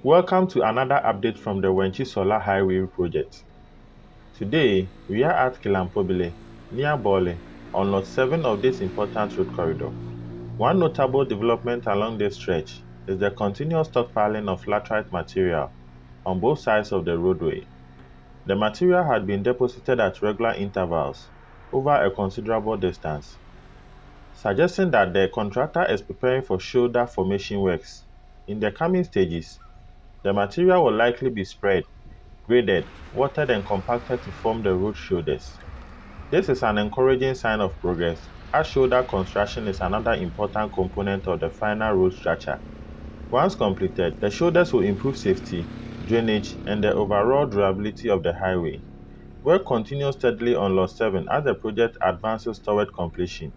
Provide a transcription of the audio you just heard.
Welcome to another update from the Wenchi Sawla Highway Project. Today, we are at Kilampobile, near Bole, on Lot 7 of this important road corridor. One notable development along this stretch is the continuous stockpiling of laterite material on both sides of the roadway. The material had been deposited at regular intervals over a considerable distance, suggesting that the contractor is preparing for shoulder formation works. In the coming stages, the material will likely be spread, graded, watered and compacted to form the road shoulders. This is an encouraging sign of progress, as shoulder construction is another important component of the final road structure. Once completed, the shoulders will improve safety, drainage, and the overall durability of the highway. Work continues steadily on Lot 7 as the project advances toward completion.